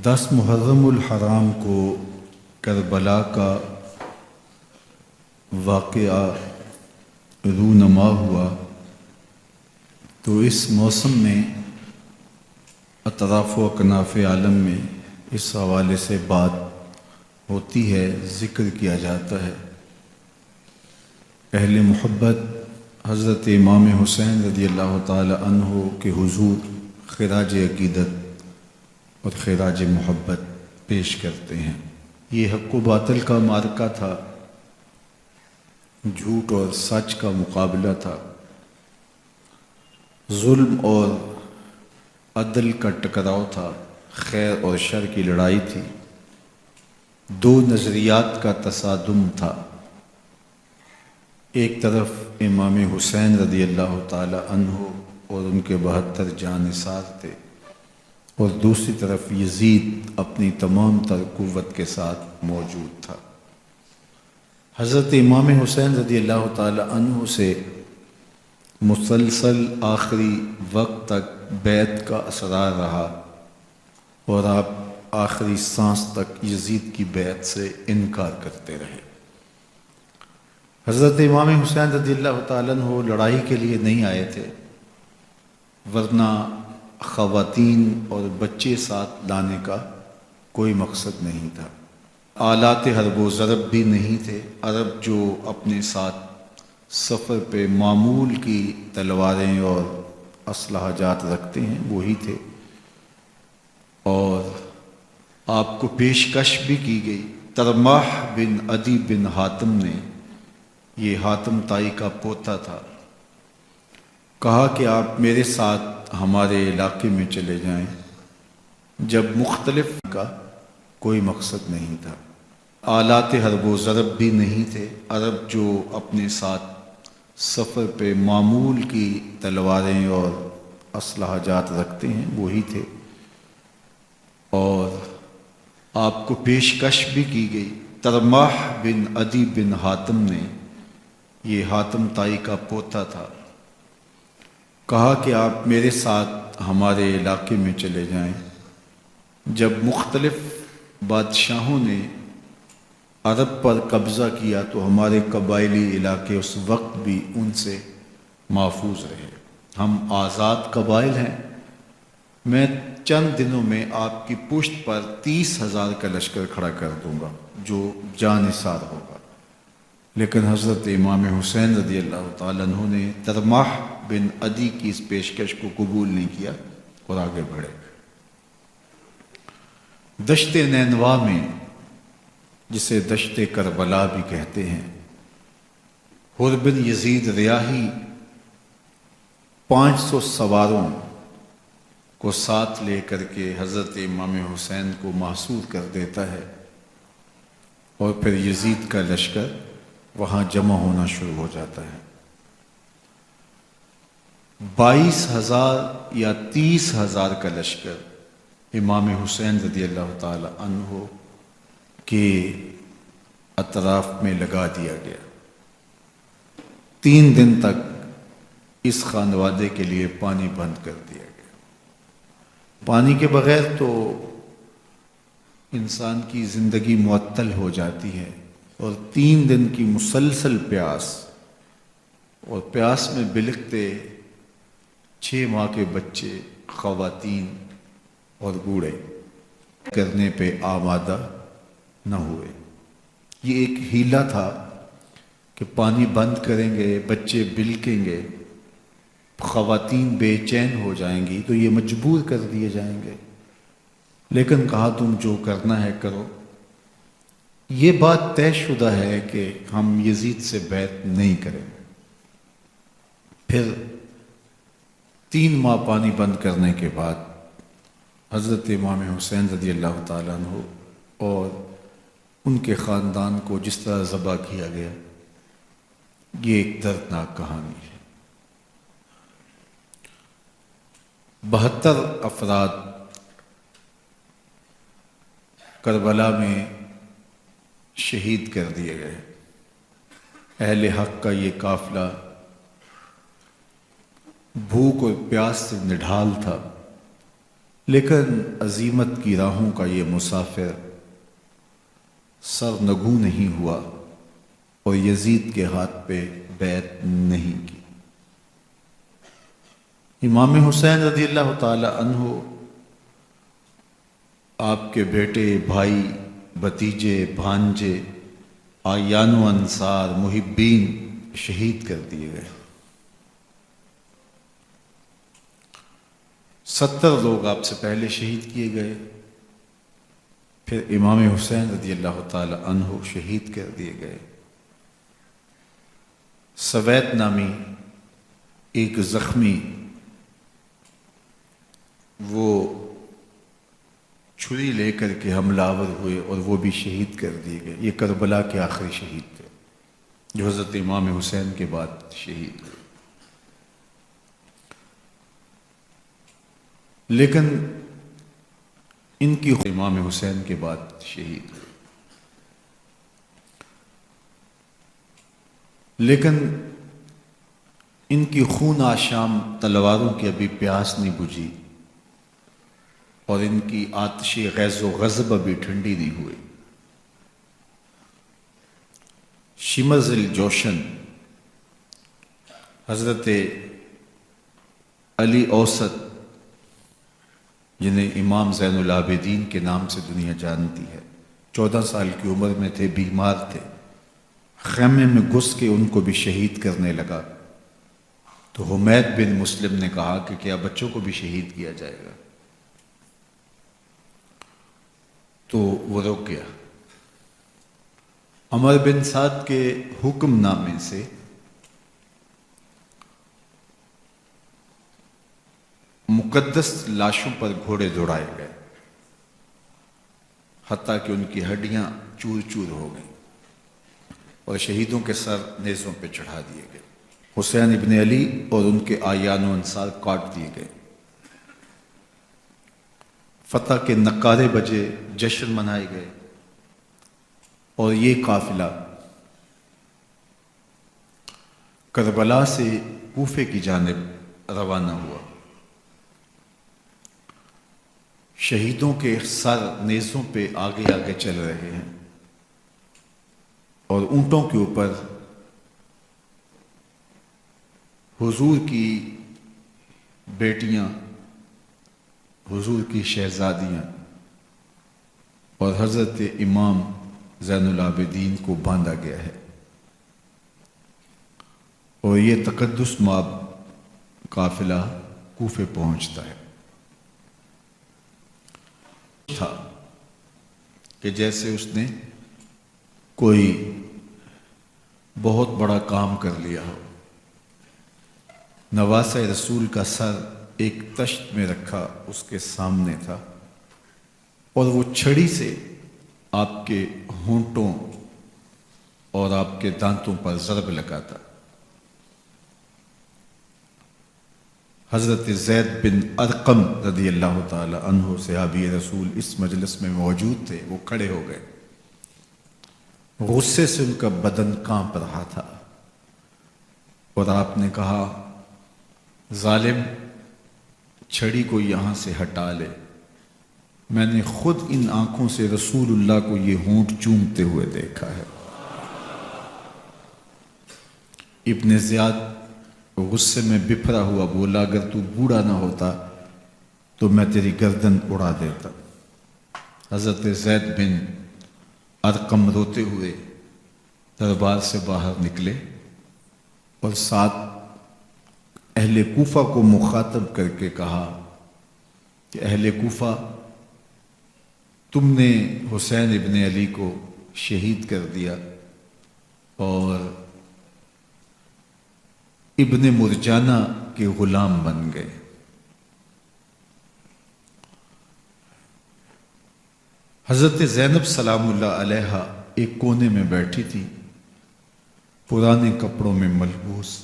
10 محرم الحرام کو کربلا کا واقعہ رونما ہوا تو اس موسم میں اطراف و اکناف عالم میں اس حوالے سے بات ہوتی ہے، ذکر کیا جاتا ہے۔ اہل محبت حضرت امام حسین رضی اللہ تعالی عنہ کے حضور خراج عقیدت اور خراج محبت پیش کرتے ہیں۔ یہ حق و باطل کا معرکہ تھا، جھوٹ اور سچ کا مقابلہ تھا، ظلم اور عدل کا ٹکراؤ تھا، خیر اور شر کی لڑائی تھی، دو نظریات کا تصادم تھا۔ ایک طرف امام حسین رضی اللہ تعالی عنہ اور ان کے 72 جانثار تھے، اور دوسری طرف یزید اپنی تمام تر قوت کے ساتھ موجود تھا۔ حضرت امام حسین رضی اللہ تعالی عنہ سے مسلسل آخری وقت تک بیعت کا اثرار رہا، اور آپ آخری سانس تک یزید کی بیعت سے انکار کرتے رہے۔ حضرت امام حسین رضی اللہ تعالیٰ عنہ لڑائی کے لیے نہیں آئے تھے، ورنہ خواتین اور بچے ساتھ لانے کا کوئی مقصد نہیں تھا۔ آلات حرب و ضرب بھی نہیں تھے۔ عرب جو اپنے ساتھ سفر پہ معمول کی تلواریں اور اسلحہ جات رکھتے ہیں وہی تھے، اور آپ کو پیشکش بھی کی گئی۔ ترماح بن عدی بن حاتم نے، یہ حاتم تائی کا پوتا تھا، کہا کہ آپ میرے ساتھ ہمارے علاقے میں چلے جائیں، جب مختلف کا کوئی مقصد نہیں تھا۔ آلات حرب و ضرب بھی نہیں تھے۔ عرب جو اپنے ساتھ سفر پہ معمول کی تلواریں اور اسلحہ جات رکھتے ہیں وہی تھے، اور آپ کو پیشکش بھی کی گئی۔ ترماح بن عدی بن حاتم نے، یہ حاتم تائی کا پوتا تھا، کہا کہ آپ میرے ساتھ ہمارے علاقے میں چلے جائیں، جب مختلف بادشاہوں نے عرب پر قبضہ کیا تو ہمارے قبائلی علاقے اس وقت بھی ان سے محفوظ رہے۔ ہم آزاد قبائل ہیں۔ میں چند دنوں میں آپ کی پشت پر 30,000 کا لشکر کھڑا کر دوں گا جو جانثار ہوگا۔ لیکن حضرت امام حسین رضی اللہ تعالیٰ عنہ نے ترماح بن عدی کی اس پیشکش کو قبول نہیں کیا اور آگے بڑھے۔ دشت نینوا میں، جسے دشت کربلا بھی کہتے ہیں، حر بن یزید ریاحی 500 سواروں کو ساتھ لے کر کے حضرت امام حسین کو محصور کر دیتا ہے، اور پھر یزید کا لشکر وہاں جمع ہونا شروع ہو جاتا ہے۔ 22,000 یا 30,000 کا لشکر امام حسین رضی اللہ تعالی عنہ کے اطراف میں لگا دیا گیا۔ 3 دن تک اس خانوادے کے لیے پانی بند کر دیا گیا۔ پانی کے بغیر تو انسان کی زندگی معطل ہو جاتی ہے، اور 3 دن کی مسلسل پیاس، اور پیاس میں بلکتے 6 ماہ کے بچے، خواتین اور بوڑھے کرنے پہ آمادہ نہ ہوئے۔ یہ ایک ہیلا تھا کہ پانی بند کریں گے، بچے بلکیں گے، خواتین بے چین ہو جائیں گی تو یہ مجبور کر دیے جائیں گے، لیکن کہا تم جو کرنا ہے کرو۔ یہ بات طے شدہ ہے کہ ہم یزید سے بیعت نہیں کریں۔ پھر 3 ماہ پانی بند کرنے کے بعد حضرت امام حسین رضی اللہ تعالیٰ عنہ اور ان کے خاندان کو جس طرح ذبح کیا گیا، یہ ایک دردناک کہانی ہے۔ 72 افراد کربلا میں شہید کر دیے گئے۔ اہل حق کا یہ قافلہ بھوک اور پیاس سے نڈھال تھا، لیکن عزیمت کی راہوں کا یہ مسافر سر نگوں نہیں ہوا اور یزید کے ہاتھ پہ بیعت نہیں کی۔ امام حسین رضی اللہ تعالی عنہ آپ کے بیٹے، بھائی، بھتیجے، بھانجے، اعیان و انصار، محبین شہید کر دیے گئے۔ 70 لوگ آپ سے پہلے شہید کیے گئے، پھر امام حسین رضی اللہ تعالی عنہ شہید کر دیے گئے۔ سویت نامی ایک زخمی، وہ چھری لے کر کے حملہ آور ہوئے اور وہ بھی شہید کر دیے گئے۔ یہ کربلا کے آخری شہید تھے جو حضرت امام حسین کے بعد شہید ہوئے۔ لیکن ان کی امام حسین کے بعد شہید ہوئے، لیکن ان کی خون آشام تلواروں کی ابھی پیاس نہیں بجھی اور ان کی آتش غیظ و غضب ابھی ٹھنڈی نہیں ہوئی۔ شمز الجوشن حضرت علی اوسط، جنہیں امام زین العابدین کے نام سے دنیا جانتی ہے، 14 سال کی عمر میں تھے، بیمار تھے، خیمے میں گھس کے ان کو بھی شہید کرنے لگا تو حمید بن مسلم نے کہا کہ کیا بچوں کو بھی شہید کیا جائے گا؟ تو وہ رک گیا۔ عمر بن سعد کے حکم نامے سے مقدس لاشوں پر گھوڑے دوڑائے گئے، حتیٰ کہ ان کی ہڈیاں چور چور ہو گئیں اور شہیدوں کے سر نیزوں پہ چڑھا دیے گئے۔ حسین ابن علی اور ان کے اعیان و انصار کاٹ دیے گئے۔ فتح کے نعرے بجے، جشن منائے گئے اور یہ قافلہ کربلا سے کوفے کی جانب روانہ ہوا۔ شہیدوں کے سر نیزوں پہ آگے آگے چل رہے ہیں اور اونٹوں کے اوپر حضور کی بیٹیاں، حضور کی شہزادیاں اور حضرت امام زین العابدین کو باندھا گیا ہے، اور یہ تقدس مآب قافلہ کوفے پہنچتا ہے۔ تھا کہ جیسے اس نے کوئی بہت بڑا کام کر لیا ہو۔ نواسہ رسول کا سر ایک تشت میں رکھا اس کے سامنے تھا اور وہ چھڑی سے آپ کے ہونٹوں اور آپ کے دانتوں پر ضرب لگاتا۔ حضرت زید بن ارقم رضی اللہ تعالی عنہ صحابی رسول اس مجلس میں موجود تھے، وہ کھڑے ہو گئے۔ غصے سے ان کا بدن کانپ رہا تھا اور آپ نے کہا، ظالم، چھڑی کو یہاں سے ہٹا لے، میں نے خود ان آنکھوں سے رسول اللہ کو یہ ہونٹ چومتے ہوئے دیکھا ہے۔ ابن زیاد غصے میں بپھرا ہوا بولا، اگر تو بوڑھا نہ ہوتا تو میں تیری گردن اڑا دیتا۔ حضرت زید بن ارقم روتے ہوئے دربار سے باہر نکلے اور ساتھ اہل کوفہ کو مخاطب کر کے کہا کہ اہل کوفہ، تم نے حسین ابن علی کو شہید کر دیا اور ابن مرجانہ کے غلام بن گئے۔ حضرت زینب سلام اللہ علیہا ایک کونے میں بیٹھی تھی، پرانے کپڑوں میں ملبوس۔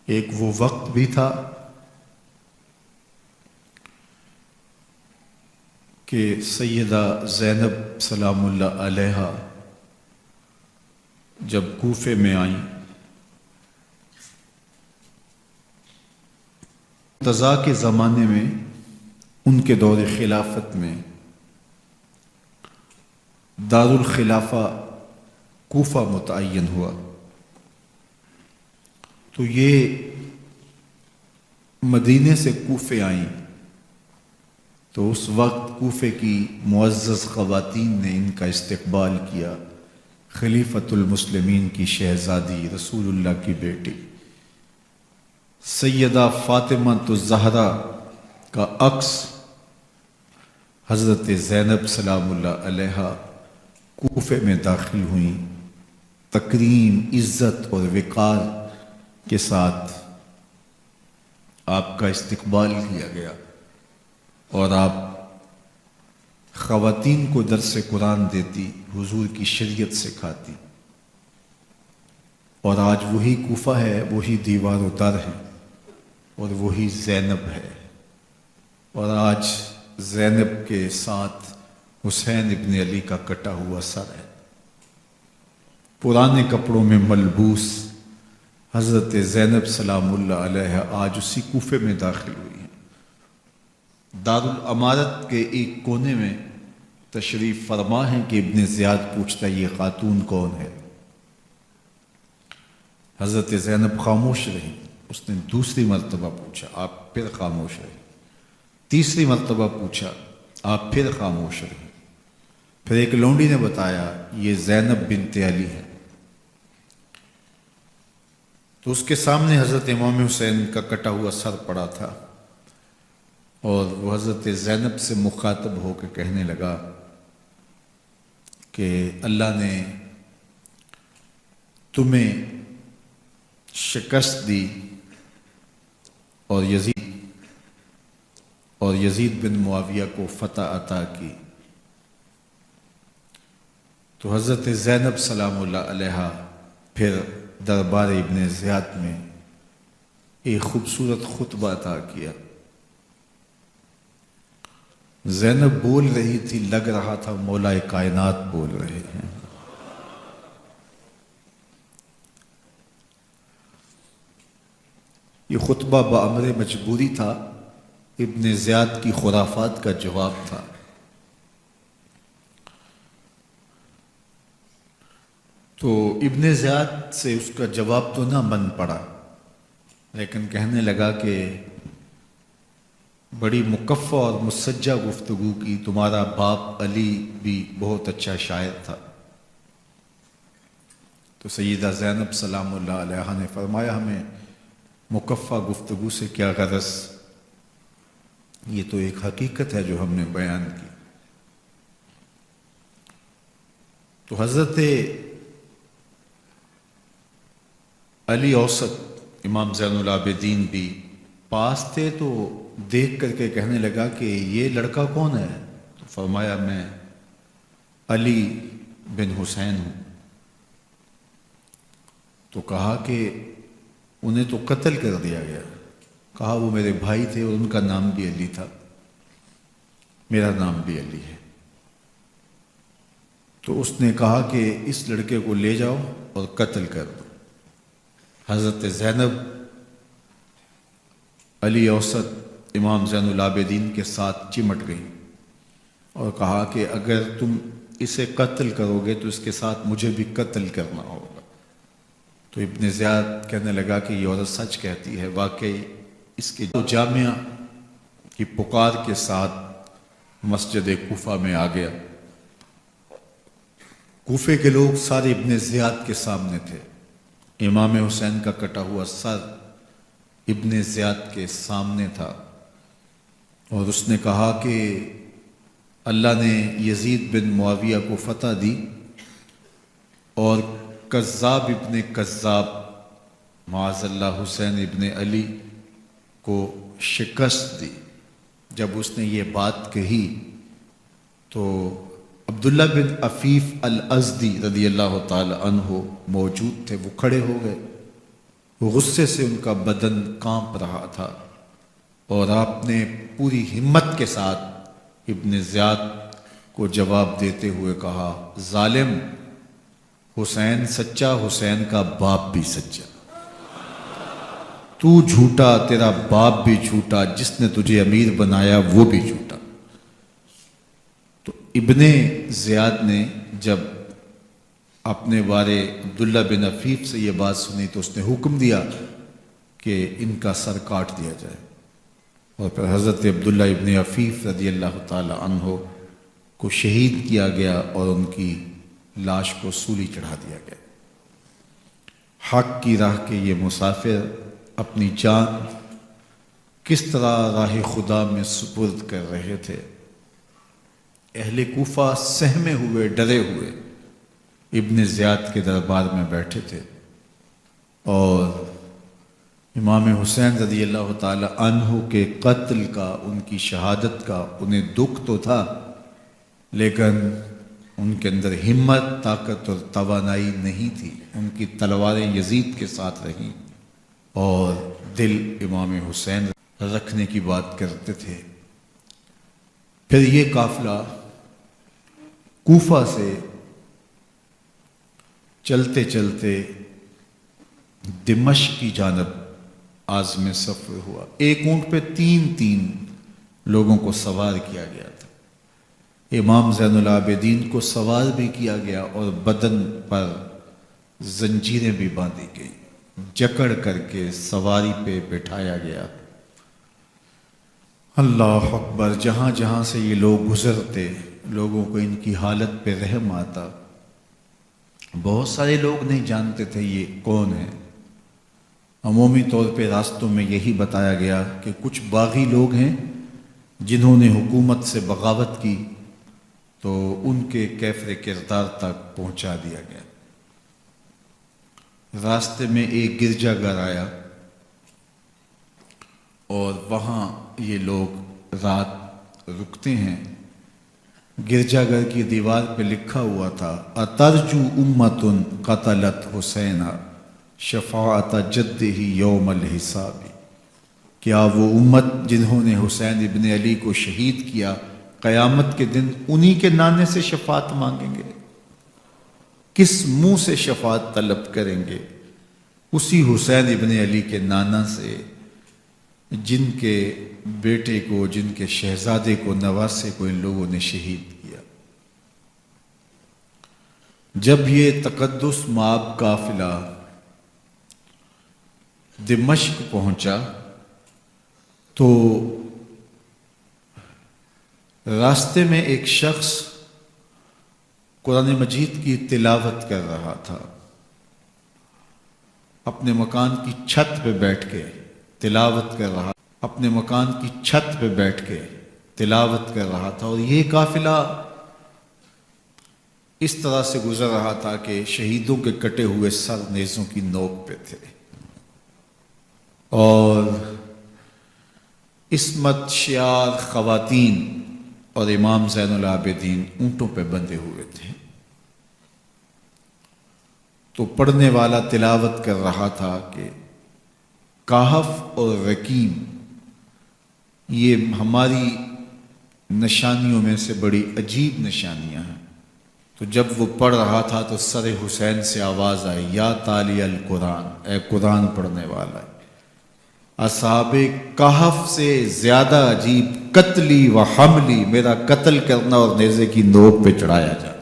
ایک وہ وقت بھی تھا کہ سیدہ زینب سلام اللہ علیہا جب کوفے میں آئیں مرتضیٰ کے زمانے میں ان کے دور خلافت میں دارالخلافہ کوفہ متعین ہوا، تو یہ مدینے سے کوفے آئیں، تو اس وقت کوفے کی معزز خواتین نے ان کا استقبال کیا۔ خلیفۃ المسلمین کی شہزادی، رسول اللہ کی بیٹی سیدہ فاطمہ الزہرا کا عکس حضرت زینب سلام اللہ علیہا کوفے میں داخل ہوئیں، تکریم، عزت اور وقار کے ساتھ آپ کا استقبال کیا گیا، اور آپ خواتین کو درس قرآن دیتی، حضور کی شریعت سکھاتی، اور آج وہی کوفہ ہے، وہی دیوار و در ہے، اور وہی زینب ہے، اور آج زینب کے ساتھ حسین ابن علی کا کٹا ہوا سر ہے۔ پرانے کپڑوں میں ملبوس حضرت زینب سلام اللہ علیہ آج اسی کوفے میں داخل ہوئی ہیں۔ دارالامارت کے ایک کونے میں تشریف فرما ہے کہ ابن زیاد پوچھتا ہے یہ خاتون کون ہے؟ حضرت زینب خاموش رہی، اس نے دوسری مرتبہ پوچھا، آپ پھر خاموش رہی، تیسری مرتبہ پوچھا، آپ پھر خاموش رہی، پھر ایک لونڈی نے بتایا یہ زینب بنت علی ہے۔ تو اس کے سامنے حضرت امام حسین کا کٹا ہوا سر پڑا تھا، اور وہ حضرت زینب سے مخاطب ہو کے کہنے لگا کہ اللہ نے تمہیں شکست دی اور یزید بن معاویہ کو فتح عطا کی۔ تو حضرت زینب سلام اللہ علیہا پھر دربار ابن زیاد میں ایک خوبصورت خطبہ عطا کیا۔ زینب بول رہی تھی، لگ رہا تھا مولا کائنات بول رہے ہیں۔ یہ خطبہ بامر مجبوری تھا، ابن زیاد کی خرافات کا جواب تھا۔ تو ابن زیاد سے اس کا جواب تو نہ بن پڑا، لیکن کہنے لگا کہ بڑی مکفّہ اور مسجع گفتگو کی، تمہارا باپ علی بھی بہت اچھا شاعر تھا۔ تو سیدہ زینب سلام اللہ علیہا نے فرمایا ہمیں مکفّہ گفتگو سے کیا غرض، یہ تو ایک حقیقت ہے جو ہم نے بیان کی۔ تو حضرت علی اوسط امام زین العابدین بھی پاس تھے، تو دیکھ کر کے کہنے لگا کہ یہ لڑکا کون ہے؟ تو فرمایا میں علی بن حسین ہوں۔ تو کہا کہ انہیں تو قتل کر دیا گیا۔ کہا وہ میرے بھائی تھے اور ان کا نام بھی علی تھا، میرا نام بھی علی ہے۔ تو اس نے کہا کہ اس لڑکے کو لے جاؤ اور قتل کر دو۔ حضرت زینب علی اوسط امام زین العابدین کے ساتھ چمٹ گئی اور کہا کہ اگر تم اسے قتل کرو گے تو اس کے ساتھ مجھے بھی قتل کرنا ہوگا۔ تو ابن زیاد کہنے لگا کہ یہ عورت سچ کہتی ہے، واقعی اس کے جامعہ کی پکار کے ساتھ مسجد کوفہ میں آ گیا۔ کوفے کے لوگ سارے ابن زیاد کے سامنے تھے، امام حسین کا کٹا ہوا سر ابن زیاد کے سامنے تھا، اور اس نے کہا کہ اللہ نے یزید بن معاویہ کو فتح دی اور کذاب ابن کذاب معاذ اللہ حسین ابن علی کو شکست دی۔ جب اس نے یہ بات کہی تو عبداللہ بن عفیف الازدی رضی اللہ تعالی عنہ موجود تھے، وہ کھڑے ہو گئے، وہ غصے سے ان کا بدن کانپ رہا تھا، اور آپ نے پوری ہمت کے ساتھ ابن زیاد کو جواب دیتے ہوئے کہا، ظالم، حسین سچا، حسین کا باپ بھی سچا۔ تو جھوٹا، تیرا باپ بھی جھوٹا، جس نے تجھے امیر بنایا وہ بھی جھوٹا۔ تو ابن زیاد نے جب اپنے بارے عبداللہ بن عفیف سے یہ بات سنی تو اس نے حکم دیا کہ ان کا سر کاٹ دیا جائے، اور پھر حضرت عبداللہ ابن عفیف رضی اللہ تعالی عنہ کو شہید کیا گیا اور ان کی لاش کو سولی چڑھا دیا گیا۔ حق کی راہ کے یہ مسافر اپنی جان کس طرح راہ خدا میں سپرد کر رہے تھے۔ اہل کوفہ سہمے ہوئے، ڈرے ہوئے ابن زیاد کے دربار میں بیٹھے تھے، اور امام حسین رضی اللہ تعالی عنہ کے قتل کا، ان کی شہادت کا انہیں دکھ تو تھا، لیکن ان کے اندر ہمت، طاقت اور توانائی نہیں تھی۔ ان کی تلواریں یزید کے ساتھ رہیں اور دل امام حسین رکھنے کی بات کرتے تھے۔ پھر یہ قافلہ کوفہ سے چلتے چلتے دمشق کی جانب عازم سفر ہوا۔ ایک اونٹ پہ تین لوگوں کو سوار کیا گیا تھا۔ امام زین العابدین کو سوار بھی کیا گیا اور بدن پر زنجیریں بھی باندھی گئی، جکڑ کر کے سواری پہ بٹھایا گیا۔ اللہ اکبر! جہاں جہاں سے یہ لوگ گزرتے، لوگوں کو ان کی حالت پہ رحم آتا۔ بہت سارے لوگ نہیں جانتے تھے یہ کون ہے۔ عمومی طور پہ راستوں میں یہی بتایا گیا کہ کچھ باغی لوگ ہیں جنہوں نے حکومت سے بغاوت کی، تو ان کے کیفر کردار تک پہنچا دیا گیا۔ راستے میں ایک گرجا گھر آیا اور وہاں یہ لوگ رات رکتے ہیں۔ گرجا گھر کی دیوار پہ لکھا ہوا تھا: اترجو امت قتلت حسینا شفاعت جدہ یوم الحساب۔ کیا وہ امت جنہوں نے حسین ابن علی کو شہید کیا، قیامت کے دن انہی کے نانے سے شفاعت مانگیں گے؟ کس منہ سے شفاعت طلب کریں گے؟ اسی حسین ابن علی کے نانا سے، جن کے بیٹے کو، جن کے شہزادے کو، نواسے کو ان لوگوں نے شہید کیا۔ جب یہ تقدس مآب قافلہ دمشق پہنچا تو راستے میں ایک شخص قرآن مجید کی تلاوت کر رہا تھا، اپنے مکان کی چھت پہ بیٹھ کے تلاوت کر رہا، اپنے مکان کی چھت پہ بیٹھ کے تلاوت کر رہا تھا، اور یہ قافلہ اس طرح سے گزر رہا تھا کہ شہیدوں کے کٹے ہوئے سر نیزوں کی نوک پہ تھے، اور عصمت شیار خواتین اور امام زین العابدین اونٹوں پہ بندھے ہوئے تھے۔ تو پڑھنے والا تلاوت کر رہا تھا کہ کہف اور رقیم یہ ہماری نشانیوں میں سے بڑی عجیب نشانیاں ہیں۔ تو جب وہ پڑھ رہا تھا تو سر حسین سے آواز آئی: یا تالی القرآن، اے قرآن پڑھنے والا، اصحاب کہف سے زیادہ عجیب قتلی و حملی، میرا قتل کرنا اور نیزے کی نوک پہ چڑھایا جانا۔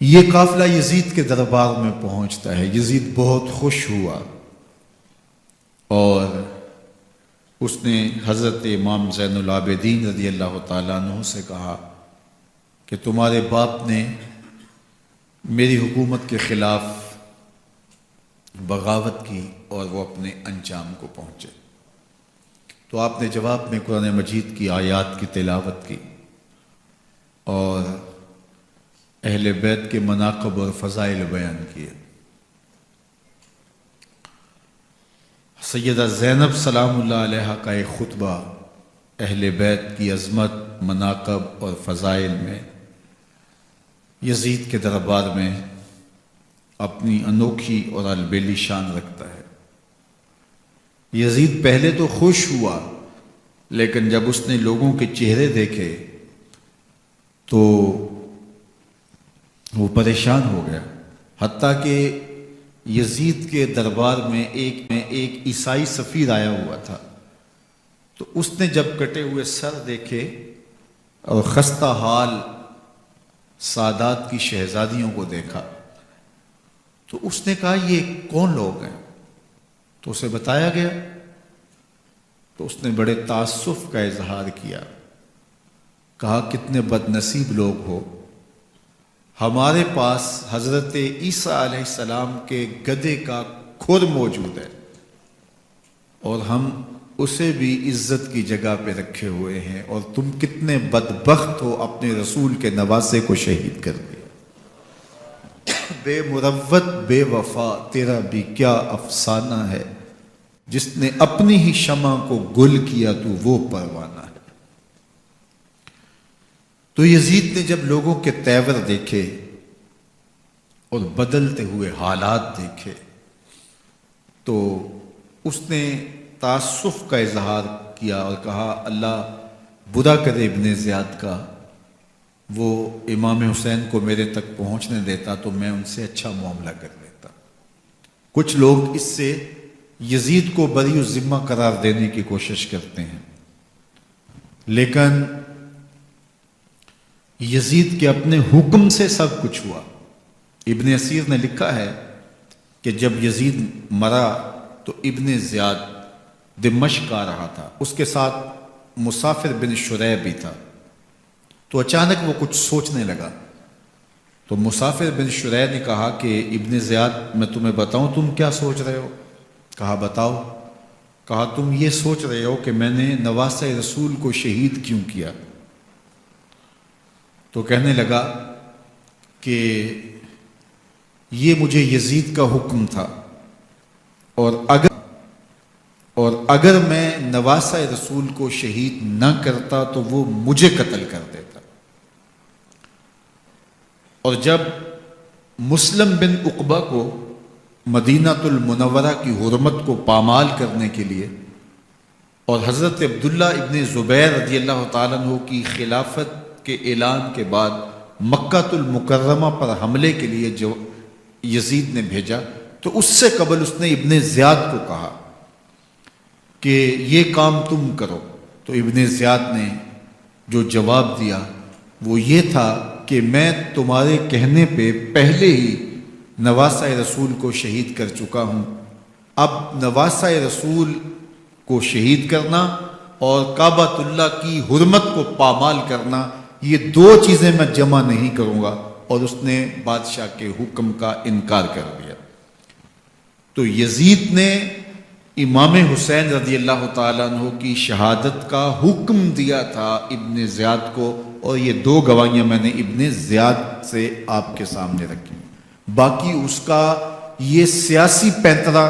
یہ قافلہ یزید کے دربار میں پہنچتا ہے۔ یزید بہت خوش ہوا اور اس نے حضرت امام زین العابدین رضی اللہ تعالیٰ عنہ سے کہا کہ تمہارے باپ نے میری حکومت کے خلاف بغاوت کی اور وہ اپنے انجام کو پہنچے۔ تو آپ نے جواب میں قرآن مجید کی آیات کی تلاوت کی اور اہل بیت کے مناقب اور فضائل بیان کیے۔ سیدہ زینب سلام اللہ علیہ کا ایک خطبہ اہل بیت کی عظمت، مناقب اور فضائل میں یزید کے دربار میں اپنی انوکھی اور البیلی شان رکھتا ہے۔ یزید پہلے تو خوش ہوا، لیکن جب اس نے لوگوں کے چہرے دیکھے تو وہ پریشان ہو گیا، حتیٰ کہ یزید کے دربار میں ایک عیسائی سفیر آیا ہوا تھا، تو اس نے جب کٹے ہوئے سر دیکھے اور خستہ حال سادات کی شہزادیوں کو دیکھا تو اس نے کہا یہ کون لوگ ہیں؟ تو اسے بتایا گیا، تو اس نے بڑے تاسف کا اظہار کیا، کہا کتنے بد نصیب لوگ ہو، ہمارے پاس حضرت عیسیٰ علیہ السلام کے گدھے کا کھر موجود ہے اور ہم اسے بھی عزت کی جگہ پہ رکھے ہوئے ہیں، اور تم کتنے بدبخت ہو اپنے رسول کے نواسے کو شہید کر دیا۔ بے مروت بے وفا تیرا بھی کیا افسانہ ہے، جس نے اپنی ہی شمع کو گل کیا تو وہ پروانہ ہے۔ تو یزید نے جب لوگوں کے تیور دیکھے اور بدلتے ہوئے حالات دیکھے تو اس نے تعصف کا اظہار کیا اور کہا اللہ برا کرے ابن زیاد کا، وہ امام حسین کو میرے تک پہنچنے دیتا تو میں ان سے اچھا معاملہ کر لیتا۔ کچھ لوگ اس سے یزید کو بری الذمہ قرار دینے کی کوشش کرتے ہیں، لیکن یزید کے اپنے حکم سے سب کچھ ہوا۔ ابن اسیر نے لکھا ہے کہ جب یزید مرا تو ابن زیاد دمشق آ رہا تھا، اس کے ساتھ مسافر بن شریح بھی تھا، تو اچانک وہ کچھ سوچنے لگا، تو مسافر بن شریح نے کہا کہ ابن زیاد میں تمہیں بتاؤں تم کیا سوچ رہے ہو؟ کہا بتاؤ۔ کہا تم یہ سوچ رہے ہو کہ میں نے نواسۂ رسول کو شہید کیوں کیا؟ تو کہنے لگا کہ یہ مجھے یزید کا حکم تھا، اور اگر میں نواسۂ رسول کو شہید نہ کرتا تو وہ مجھے قتل کر دیتا۔ اور جب مسلم بن عقبہ کو مدینہ المنورہ کی حرمت کو پامال کرنے کے لیے اور حضرت عبداللہ ابن زبیر رضی اللہ تعالیٰ عنہ کی خلافت کے اعلان کے بعد مکہ المکرمہ پر حملے کے لیے جو یزید نے بھیجا، تو اس سے قبل اس نے ابن زیاد کو کہا کہ یہ کام تم کرو، تو ابن زیاد نے جو جواب دیا وہ یہ تھا کہ میں تمہارے کہنے پہ پہلے ہی نواسۂ رسول کو شہید کر چکا ہوں، اب نواسۂ رسول کو شہید کرنا اور کعبۃ اللہ کی حرمت کو پامال کرنا، یہ دو چیزیں میں جمع نہیں کروں گا، اور اس نے بادشاہ کے حکم کا انکار کر دیا۔ تو یزید نے امام حسین رضی اللہ تعالیٰ عنہ کی شہادت کا حکم دیا تھا ابن زیاد کو، اور یہ دو گواہیاں میں نے ابن زیاد سے آپ کے سامنے رکھی۔ باقی اس کا یہ سیاسی پینترا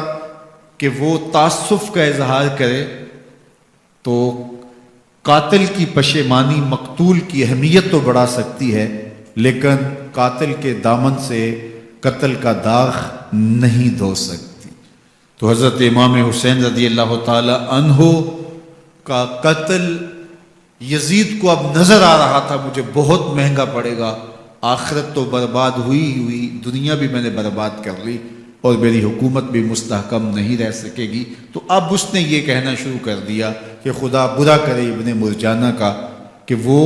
کہ وہ تعصب کا اظہار کرے، تو قاتل کی پشیمانی مقتول کی اہمیت تو بڑھا سکتی ہے، لیکن قاتل کے دامن سے قتل کا داغ نہیں دھو سکتی۔ تو حضرت امام حسین رضی اللہ تعالی عنہ کا قتل یزید کو اب نظر آ رہا تھا مجھے بہت مہنگا پڑے گا، آخرت تو برباد ہوئی، دنیا بھی میں نے برباد کر لی اور میری حکومت بھی مستحکم نہیں رہ سکے گی۔ تو اب اس نے یہ کہنا شروع کر دیا کہ خدا برا کرے ابن مرجانہ کا کہ وہ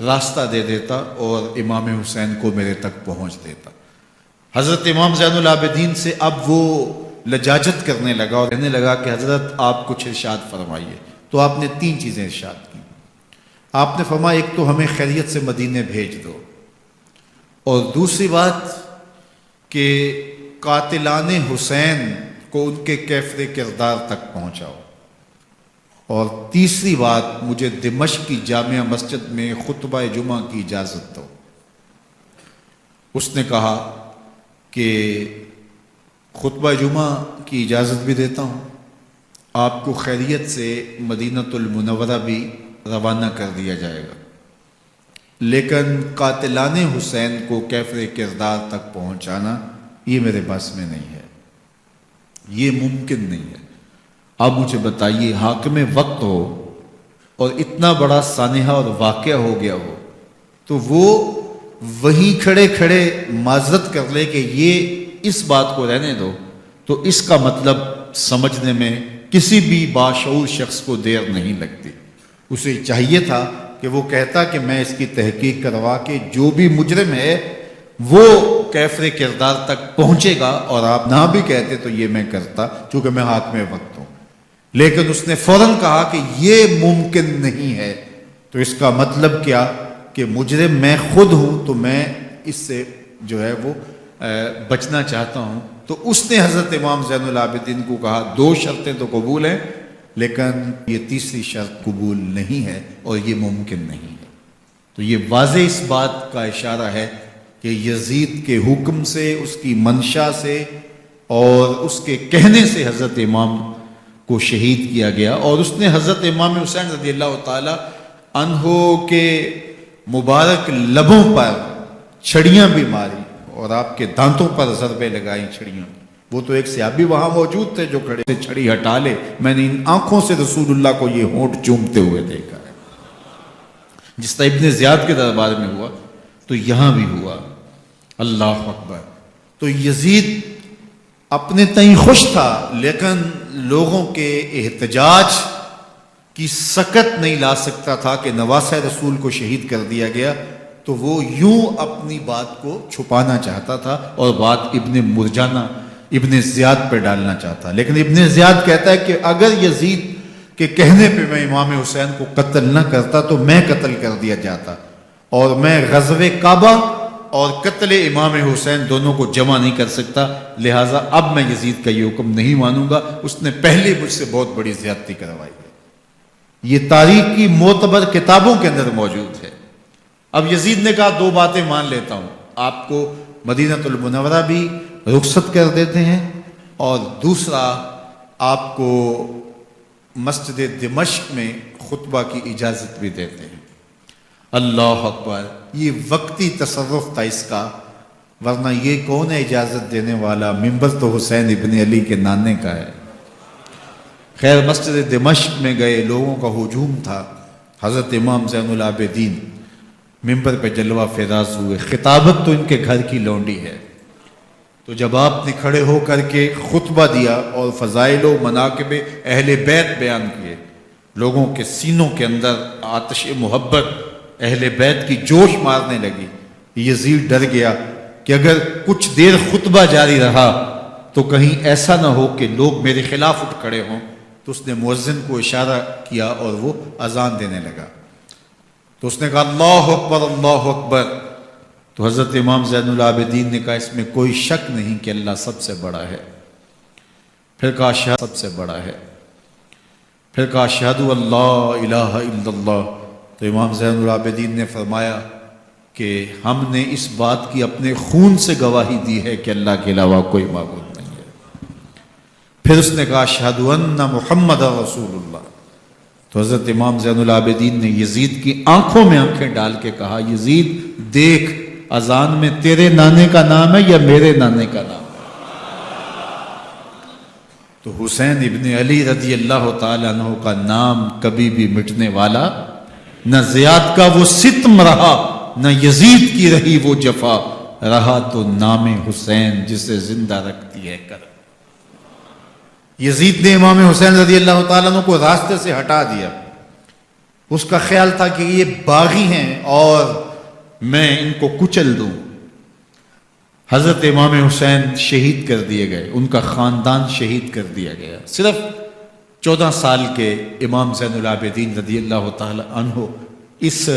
راستہ دے دیتا اور امام حسین کو میرے تک پہنچ دیتا۔ حضرت امام زین العابدین سے اب وہ لجاجت کرنے لگا اور کہنے لگا کہ حضرت آپ کچھ ارشاد فرمائیے۔ تو آپ نے تین چیزیں ارشاد کی۔ آپ نے فرمایا ایک تو ہمیں خیریت سے مدینے بھیج دو، اور دوسری بات کہ قاتلان حسین کو ان کے کیفر کردار تک پہنچاؤ، اور تیسری بات مجھے دمشق کی جامع مسجد میں خطبہ جمعہ کی اجازت دو۔ اس نے کہا کہ خطبہ جمعہ کی اجازت بھی دیتا ہوں، آپ کو خیریت سے مدینہ المنورہ بھی روانہ کر دیا جائے گا، لیکن قاتلان حسین کو کیفر کردار تک پہنچانا یہ میرے بس میں نہیں ہے، یہ ممکن نہیں ہے۔ اب مجھے بتائیے حاکم وقت ہو اور اتنا بڑا سانحہ اور واقعہ ہو گیا ہو تو وہ وہیں کھڑے کھڑے معذرت کر لے کہ یہ اس بات کو رہنے دو تو اس کا مطلب سمجھنے میں کسی بھی باشعور شخص کو دیر نہیں لگتی۔ اسے چاہیے تھا کہ وہ کہتا کہ میں اس کی تحقیق کروا کے جو بھی مجرم ہے وہ کیفر کردار تک پہنچے گا، اور آپ نہ بھی کہتے تو یہ میں کرتا چونکہ میں حاکم وقت ہوں۔ لیکن اس نے فوراً کہا کہ یہ ممکن نہیں ہے، تو اس کا مطلب کیا کہ مجرم میں خود ہوں، تو میں اس سے جو ہے وہ بچنا چاہتا ہوں۔ تو اس نے حضرت امام زین العابدین کو کہا 2 شرطیں تو قبول ہیں، لیکن یہ تیسری شرط قبول نہیں ہے اور یہ ممکن نہیں ہے۔ تو یہ واضح اس بات کا اشارہ ہے کہ یزید کے حکم سے، اس کی منشا سے اور اس کے کہنے سے حضرت امام کو شہید کیا گیا، اور اس نے حضرت امام حسین رضی اللہ تعالی عنہ کے مبارک لبوں پر چھڑیاں بھی ماری اور آپ کے دانتوں پر ضربیں لگائیں چھڑیاں۔ وہ تو ایک صحابی وہاں موجود تھے جو کھڑے تھے، چھڑی ہٹا لے، میں نے ان آنکھوں سے رسول اللہ کو یہ ہونٹ چومتے ہوئے دیکھا ہے۔ جس طرح ابن زیاد کے دربار میں ہوا تو یہاں بھی ہوا۔ اللہ اکبر۔ تو یزید اپنے تئیں خوش تھا، لیکن لوگوں کے احتجاج کی سکت نہیں لا سکتا تھا کہ نواسہ رسول کو شہید کر دیا گیا، تو وہ یوں اپنی بات کو چھپانا چاہتا تھا اور بات ابن مرجانہ ابن زیاد پہ ڈالنا چاہتا۔ لیکن ابن زیاد کہتا ہے کہ اگر یزید کے کہنے پہ میں امام حسین کو قتل نہ کرتا تو میں قتل کر دیا جاتا، اور میں غزوہ کعبہ اور قتل امام حسین دونوں کو جمع نہیں کر سکتا، لہٰذا اب میں یزید کا یہ حکم نہیں مانوں گا، اس نے پہلے مجھ سے بہت بڑی زیادتی کروائی ہے۔ یہ تاریخ کی معتبر کتابوں کے اندر موجود ہے۔ اب یزید نے کہا 2 باتیں مان لیتا ہوں، آپ کو مدینہ المنورہ بھی رخصت کر دیتے ہیں، اور دوسرا آپ کو مسجد دمشق میں خطبہ کی اجازت بھی دیتے ہیں۔ اللہ اکبر۔ یہ وقتی تصرف تھا اس کا، ورنہ یہ کون ہے اجازت دینے والا؟ ممبر تو حسین ابن علی کے نانے کا ہے۔ خیر، مسجد دمشق میں گئے، لوگوں کا ہجوم تھا، حضرت امام زین العابدین ممبر پہ جلوہ فراز ہوئے۔ خطابت تو ان کے گھر کی لونڈی ہے، تو جب آپ نے کھڑے ہو کر کے خطبہ دیا اور فضائل و مناقب اہل بیت بیان کیے، لوگوں کے سینوں کے اندر آتش محبت اہل بیت کی جوش مارنے لگی۔ یزید ڈر گیا کہ اگر کچھ دیر خطبہ جاری رہا تو کہیں ایسا نہ ہو کہ لوگ میرے خلاف اٹھ کھڑے ہوں، تو اس نے مؤذن کو اشارہ کیا اور وہ اذان دینے لگا۔ تو اس نے کہا اللہ اکبر اللہ اکبر، تو حضرت امام زین العابدین نے کہا اس میں کوئی شک نہیں کہ اللہ سب سے بڑا ہے۔ پھر کہا اشہد سب سے بڑا ہے۔ پھر کہا اشہد اللہ الہ الا اللہ۔ تو امام زین العابدین نے فرمایا کہ ہم نے اس بات کی اپنے خون سے گواہی دی ہے کہ اللہ کے علاوہ کوئی معبود نہیں ہے۔ پھر اس نے کہا اشہد ان محمد رسول اللہ۔ تو حضرت امام زین العابدین نے یزید کی آنکھوں میں آنکھیں ڈال کے کہا یزید دیکھ، اذان میں تیرے نانے کا نام ہے یا میرے نانے کا نام ہے؟ تو حسین ابن علی رضی اللہ تعالی عنہ کا نام کبھی بھی مٹنے والا نہ زیاد کا وہ ستم رہا، نہ یزید کی رہی وہ جفا، رہا تو نام حسین جسے زندہ رکھتی ہے کر۔ یزید نے امام حسین رضی اللہ تعالیٰ عنہ کو راستے سے ہٹا دیا۔ اس کا خیال تھا کہ یہ باغی ہیں اور میں ان کو کچل دوں۔ حضرت امام حسین شہید کر دیے گئے، ان کا خاندان شہید کر دیا گیا۔ صرف 14 سال کے امام زین العابدین رضی اللہ تعالی عنہ اس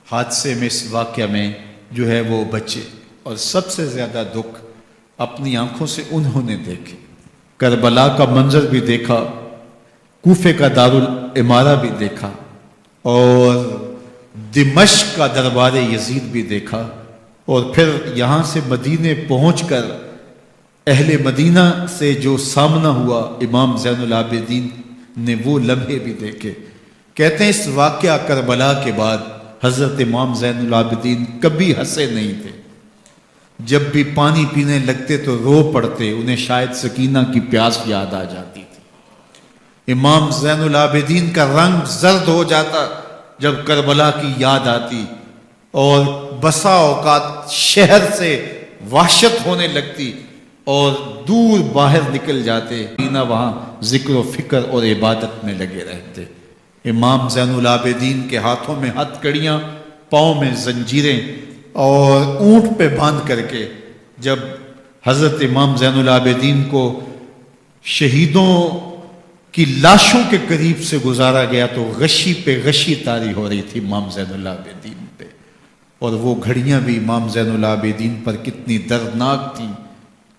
حادثے میں، اس واقعہ میں جو ہے وہ بچے، اور سب سے زیادہ دکھ اپنی آنکھوں سے انہوں نے دیکھے۔ کربلا کا منظر بھی دیکھا، کوفے کا دارالعمارہ بھی دیکھا، اور دمشق کا دربار یزید بھی دیکھا، اور پھر یہاں سے مدینے پہنچ کر اہل مدینہ سے جو سامنا ہوا امام زین العابدین نے وہ لمحے بھی دیکھے۔ کہتے ہیں اس واقعہ کربلا کے بعد حضرت امام زین العابدین کبھی ہنسے نہیں تھے۔ جب بھی پانی پینے لگتے تو رو پڑتے، انہیں شاید سکینہ کی پیاس یاد آ جاتی تھی۔ امام زین العابدین کا رنگ زرد ہو جاتا جب کربلا کی یاد آتی، اور بسا اوقات شہر سے وحشت ہونے لگتی اور دور باہر نکل جاتے، نہ وہاں ذکر و فکر اور عبادت میں لگے رہتے۔ امام زین العابدین کے ہاتھوں میں ہتھ کڑیاں، پاؤں میں زنجیریں، اور اونٹ پہ باندھ کر کے جب حضرت امام زین العابدین کو شہیدوں کی لاشوں کے قریب سے گزارا گیا تو غشی پہ غشی طاری ہو رہی تھی امام زین العابدین پہ، اور وہ گھڑیاں بھی امام زین العابدین پر کتنی دردناک تھیں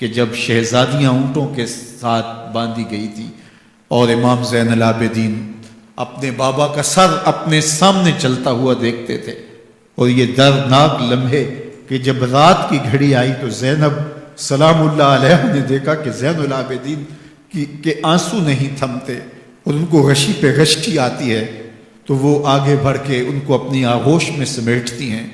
کہ جب شہزادیاں اونٹوں کے ساتھ باندھی گئی تھی اور امام زین العابدین اپنے بابا کا سر اپنے سامنے چلتا ہوا دیکھتے تھے، اور یہ دردناک لمحے کہ جب رات کی گھڑی آئی تو زینب سلام اللہ علیہ نے دیکھا کہ زین العابدین کے آنسو نہیں تھمتے اور ان کو غشی پہ غشی آتی ہے، تو وہ آگے بڑھ کے ان کو اپنی آغوش میں سمیٹتی ہیں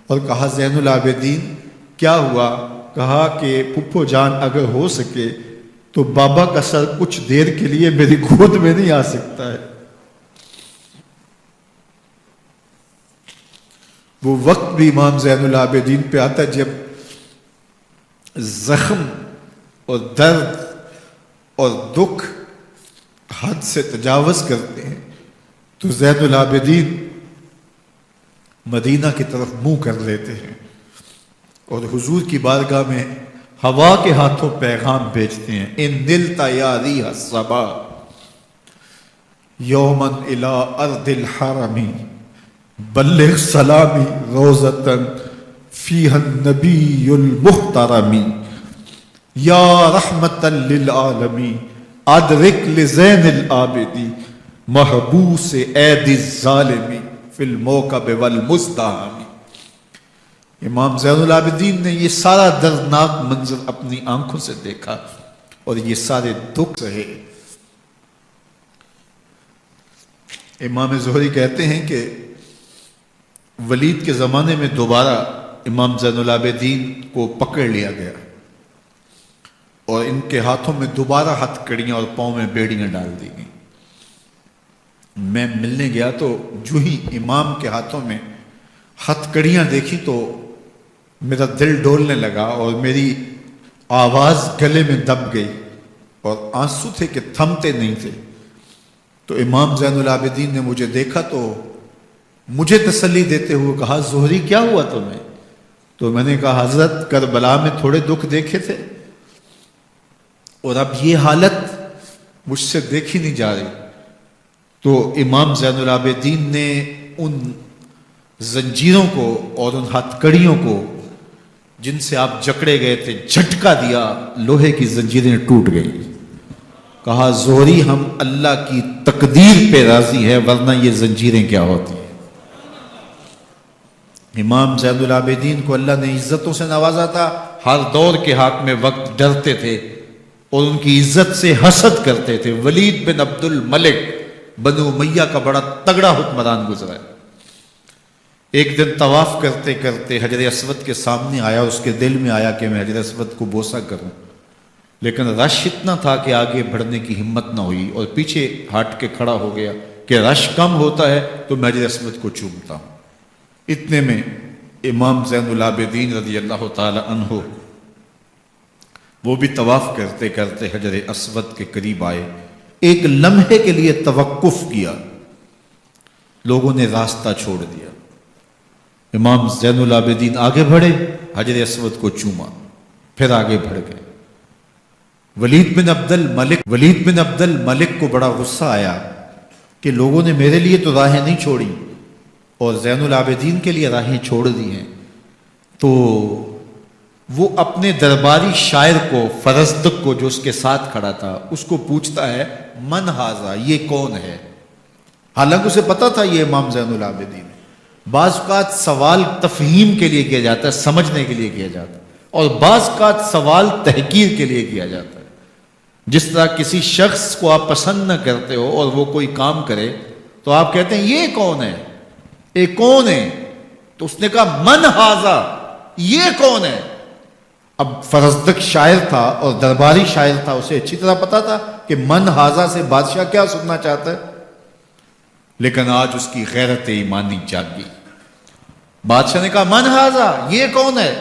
اور کہا زین العابدین کیا ہوا؟ کہا کہ پھپھو جان اگر ہو سکے تو بابا کا سر کچھ دیر کے لیے میری گود میں نہیں آ سکتا ہے۔ وہ وقت بھی امام زین العابدین پہ آتا ہے جب زخم اور درد اور دکھ حد سے تجاوز کرتے ہیں تو زین العابدین مدینہ کی طرف منہ کر لیتے ہیں اور حضور کی بارگاہ میں ہوا کے ہاتھوں پیغام بھیجتے ہیں، ان نلتا یا ریح الصبا یومن الی ارض الحرمی بلغ سلامی روزتن فیہا النبی المحترمی یا رحمتا للعالمی ادرک لزین العابدی محبوس عید الظالمی فی الموکب والمزدحمی۔ امام زین العابدین نے یہ سارا دردناک منظر اپنی آنکھوں سے دیکھا اور یہ سارے دکھ سہے۔ امام زہری کہتے ہیں کہ ولید کے زمانے میں دوبارہ امام زین العابدین کو پکڑ لیا گیا اور ان کے ہاتھوں میں دوبارہ ہتھ کڑیاں اور پاؤں میں بیڑیاں ڈال دی گئیں۔ میں ملنے گیا تو جو ہی امام کے ہاتھوں میں ہتھ کڑیاں دیکھی تو میرا دل ڈولنے لگا اور میری آواز گلے میں دب گئی اور آنسو تھے کہ تھمتے نہیں تھے۔ تو امام زین العابدین نے مجھے دیکھا تو مجھے تسلی دیتے ہوئے کہا زہری کیا ہوا تمہیں؟ تو میں نے کہا حضرت کربلا میں تھوڑے دکھ دیکھے تھے اور اب یہ حالت مجھ سے دیکھی نہیں جا رہی۔ تو امام زین العابدین نے ان زنجیروں کو اور ان ہتھ کڑیوں کو جن سے آپ جکڑے گئے تھے جھٹکا دیا، لوہے کی زنجیریں ٹوٹ گئی۔ کہا زہری ہم اللہ کی تقدیر پہ راضی ہے ورنہ یہ زنجیریں کیا ہوتی ہیں۔ امام زین العابدین کو اللہ نے عزتوں سے نوازا تھا، ہر دور کے حاکم وقت ڈرتے تھے اور ان کی عزت سے حسد کرتے تھے۔ ولید بن عبد الملک بنو امیہ کا بڑا تگڑا حکمران گزرا ہے۔ ایک دن طواف کرتے کرتے حجر اسود کے سامنے آیا، اس کے دل میں آیا کہ میں حجر اسود کو بوسہ کروں، لیکن رش اتنا تھا کہ آگے بڑھنے کی ہمت نہ ہوئی اور پیچھے ہٹ کے کھڑا ہو گیا کہ رش کم ہوتا ہے تو میں حجر اسود کو چومتا ہوں۔ اتنے میں امام زین العابدین رضی اللہ تعالی عنہ وہ بھی طواف کرتے کرتے حجر اسود کے قریب آئے، ایک لمحے کے لیے توقف کیا، لوگوں نے راستہ چھوڑ دیا۔ امام زین العابدین آگے بڑھے، حجر اسود کو چوما، پھر آگے بڑھ گئے۔ ولید بن عبد الملک کو بڑا غصہ آیا کہ لوگوں نے میرے لیے تو راہیں نہیں چھوڑی اور زین العابدین کے لیے راہیں چھوڑ دی ہیں۔ تو وہ اپنے درباری شاعر کو، فرزدق کو جو اس کے ساتھ کھڑا تھا، اس کو پوچھتا ہے من ھذا، یہ کون ہے؟ حالانکہ اسے پتا تھا یہ امام زین العابدین ہے۔ بعض اوقات سوال تفہیم کے لیے کیا جاتا ہے، سمجھنے کے لیے کیا جاتا ہے، اور بعض اوقات سوال تحقیر کے لیے کیا جاتا ہے۔ جس طرح کسی شخص کو آپ پسند نہ کرتے ہو اور وہ کوئی کام کرے تو آپ کہتے ہیں یہ کون ہے، یہ کون ہے؟ تو اس نے کہا من ھذا، یہ کون ہے؟ اب فرزدق شاعر تھا اور درباری شاعر تھا، اسے اچھی طرح پتا تھا کہ من ھذا سے بادشاہ کیا سننا چاہتا ہے، لیکن آج اس کی غیرت ایمانی جاگ گئی۔ بادشاہ نے کہا من ھذا، یہ کون ہے؟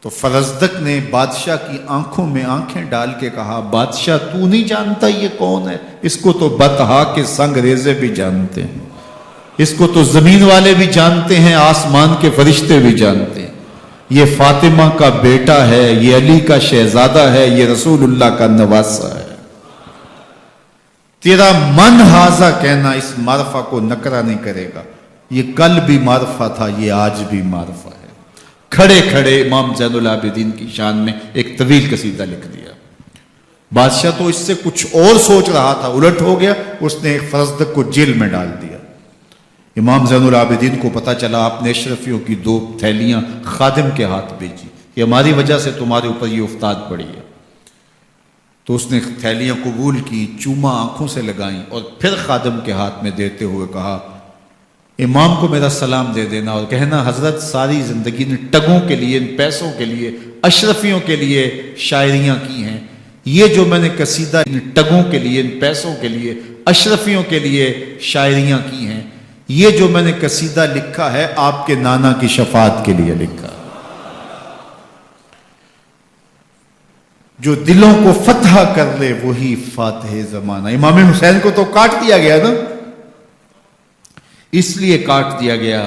تو فرزدق نے بادشاہ کی آنکھوں میں آنکھیں ڈال کے کہا بادشاہ تو نہیں جانتا یہ کون ہے؟ اس کو تو بطحا کے سنگ ریزے بھی جانتے ہیں، اس کو تو زمین والے بھی جانتے ہیں، آسمان کے فرشتے بھی جانتے ہیں، یہ فاطمہ کا بیٹا ہے، یہ علی کا شہزادہ ہے، یہ رسول اللہ کا نواسہ ہے۔ تیرا من ہاذا کہنا اس معرفہ کو نکرا نہیں کرے گا، یہ کل بھی معرفہ تھا، یہ آج بھی معرفہ ہے۔ کھڑے کھڑے امام زین العابدین کی شان میں ایک طویل قصیدہ لکھ دیا۔ بادشاہ تو اس سے کچھ اور سوچ رہا تھا، الٹ ہو گیا، اس نے ایک فرزدق کو جیل میں ڈال دیا۔ امام زین العابدین کو پتا چلا آپ نے اشرفیوں کی 2 تھیلیاں خادم کے ہاتھ بھیجی، یہ ہماری وجہ سے تمہارے اوپر یہ افتاد پڑی ہے۔ تو اس نے تھیلیاں قبول کی، چوما آنکھوں سے لگائیں اور پھر خادم کے ہاتھ میں دیتے ہوئے کہا امام کو میرا سلام دے دینا اور کہنا حضرت ساری زندگی نے ٹگوں کے لیے، ان پیسوں کے لیے، اشرفیوں کے لیے شاعریاں کی ہیں، یہ جو میں نے قصیدہ ان ٹگوں کے لیے، ان پیسوں کے لیے، اشرفیوں کے لیے شاعریاں کی ہیں، یہ جو میں نے قصیدہ لکھا ہے آپ کے نانا کی شفاعت کے لیے لکھا، جو دلوں کو فتح کر لے وہی فاتح زمانہ۔ امام حسین کو تو کاٹ دیا گیا نا، اس لیے کاٹ دیا گیا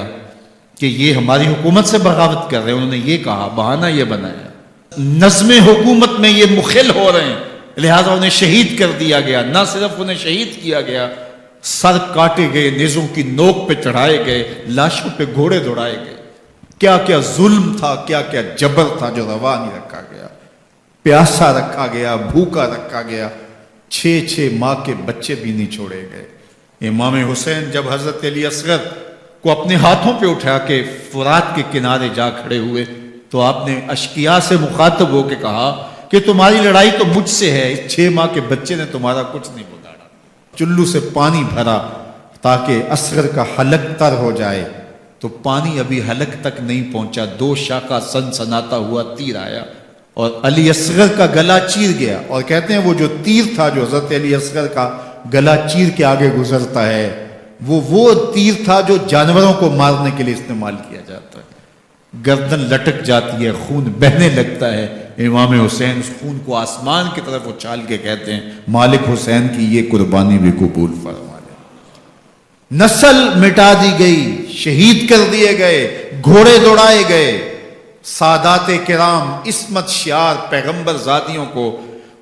کہ یہ ہماری حکومت سے بغاوت کر رہے ہیں، انہوں نے یہ کہا، بہانہ یہ بنایا، نظم حکومت میں یہ مخل ہو رہے ہیں، لہذا انہیں شہید کر دیا گیا۔ نہ صرف انہیں شہید کیا گیا، سر کاٹے گئے، نیزوں کی نوک پہ چڑھائے گئے، لاشوں پہ گھوڑے دوڑائے گئے۔ کیا کیا ظلم تھا، کیا کیا جبر تھا جو روا نہیں رکھا گیا، پیاسا رکھا گیا، بھوکا رکھا گیا، 6 ماہ کے بچے بھی نہیں چھوڑے گئے۔ امام حسین جب حضرت علی اصغر کو اپنے ہاتھوں پہ اٹھا کے فرات کے کنارے جا کھڑے ہوئے تو آپ نے اشقیاء سے مخاطب ہو کے کہا کہ تمہاری لڑائی تو مجھ سے ہے، اس 6 ماہ کے بچے نے تمہارا کچھ نہیں بگاڑا۔ چلو سے پانی بھرا تاکہ اصغر کا حلق تر ہو جائے، تو پانی ابھی حلق تک نہیں پہنچا، 2 شاخہ سنسناتا ہوا تیر آیا اور علی اصغر کا گلا چیر گیا۔ اور کہتے ہیں وہ جو تیر تھا جو حضرت علی اصغر کا گلا چیر کے آگے گزرتا ہے، وہ تیر تھا جو جانوروں کو مارنے کے لیے استعمال کیا جاتا ہے۔ گردن لٹک جاتی ہے، خون بہنے لگتا ہے، امام حسین اس خون کو آسمان کی طرف اچھال کے کہتے ہیں مالک حسین کی یہ قربانی بھی قبول فرما لے۔ نسل مٹا دی گئی، شہید کر دیے گئے، گھوڑے دوڑائے گئے، سادات کرام عصمت شیار پیغمبر زادیوں کو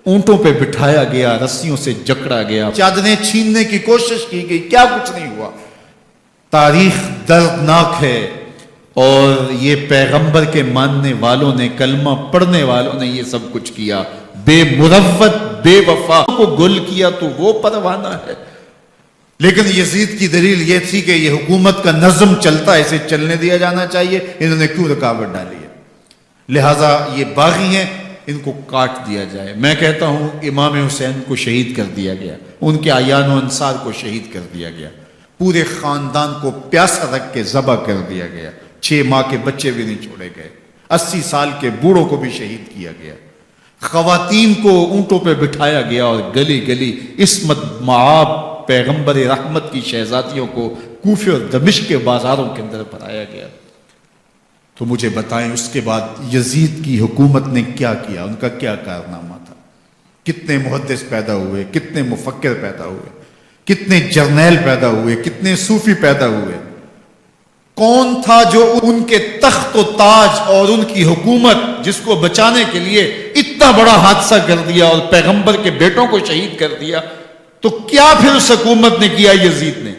اونٹوں پہ بٹھایا گیا، رسیوں سے جکڑا گیا، چادریں چھیننے کی کوشش کی گئی، کیا کچھ نہیں ہوا۔ تاریخ دردناک ہے، اور یہ پیغمبر کے ماننے والوں نے، کلمہ پڑھنے والوں نے یہ سب کچھ کیا، بے مروت بے وفا کو گل کیا تو وہ پروانہ ہے۔ لیکن یزید کی دلیل یہ تھی کہ یہ حکومت کا نظم چلتا ہے، اسے چلنے دیا جانا چاہیے، انہوں نے کیوں رکاوٹ ڈالی ہے، لہٰذا یہ باغی ہیں، ان کو کاٹ دیا جائے۔ میں کہتا ہوں امام حسین کو شہید کر دیا گیا، ان کے اعیان و انصار کو شہید کر دیا گیا، پورے خاندان کو پیاسا رکھ کے ذبح کر دیا گیا، 6 ماہ کے بچے بھی نہیں چھوڑے گئے، 80 سال کے بوڑھوں کو بھی شہید کیا گیا، خواتین کو اونٹوں پہ بٹھایا گیا اور گلی گلی عصمت معاب پیغمبر رحمت کی شہزادیوں کو کوفے اور دمشق کے بازاروں کے اندر بھرایا گیا۔ تو مجھے بتائیں اس کے بعد یزید کی حکومت نے کیا کیا، ان کا کیا کارنامہ تھا؟ کتنے محدث پیدا ہوئے، کتنے مفکر پیدا ہوئے، کتنے جرنیل پیدا ہوئے، کتنے صوفی پیدا ہوئے؟ کون تھا جو ان کے تخت و تاج اور ان کی حکومت جس کو بچانے کے لیے اتنا بڑا حادثہ کر دیا اور پیغمبر کے بیٹوں کو شہید کر دیا؟ تو کیا پھر اس حکومت نے کیا؟ یزید نے،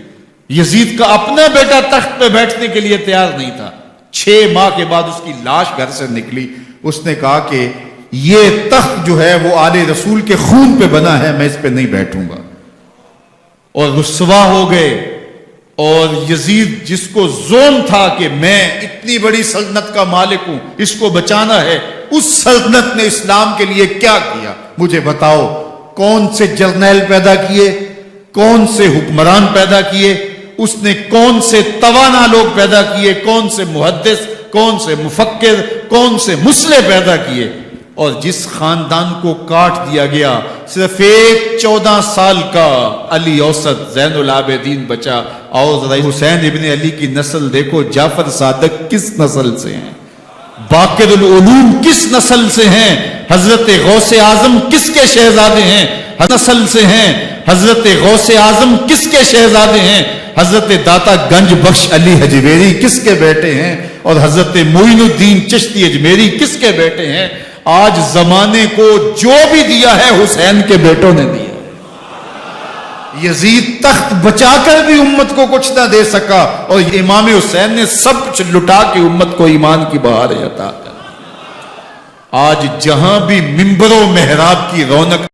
یزید کا اپنا بیٹا تخت پہ بیٹھنے کے لیے تیار نہیں تھا۔ 6 ماہ کے بعد اس کی لاش گھر سے نکلی، اس نے کہا کہ یہ تخت جو ہے وہ آل رسول کے خون پہ بنا ہے، میں اس پہ نہیں بیٹھوں گا، اور رسوا ہو گئے۔ اور یزید جس کو زوم تھا کہ میں اتنی بڑی سلطنت کا مالک ہوں، اس کو بچانا ہے، اس سلطنت نے اسلام کے لیے کیا کیا؟ مجھے بتاؤ، کون سے جرنیل پیدا کیے، کون سے حکمران پیدا کیے، اس نے کون سے توانا لوگ پیدا کیے، کون سے محدث، کون سے مفکر، کون سے مسلح پیدا کیے؟ اور جس خاندان کو کاٹ دیا گیا، صرف ایک 14 سال کا علی اوسط زین العابدین بچا۔ اور ذرا حسین ابن علی کی نسل دیکھو، جعفر صادق کس نسل سے ہیں؟ باقر العلوم کس نسل سے ہیں؟ حضرت غوث اعظم کس کے شہزادے ہیں؟ نسل سے ہیں حضرت غوث اعظم کس کے شہزادے ہیں؟ حضرت داتا گنج بخش علی حجویری کس کے بیٹے ہیں؟ اور حضرت معین الدین چشتی اجمیری کس کے بیٹے ہیں؟ آج زمانے کو جو بھی دیا ہے حسین کے بیٹوں نے دیا. یزید تخت بچا کر بھی امت کو کچھ نہ دے سکا اور امام حسین نے سب کچھ لٹا کے امت کو ایمان کی بہاریں عطا کر. آج جہاں بھی منبر و محراب کی رونق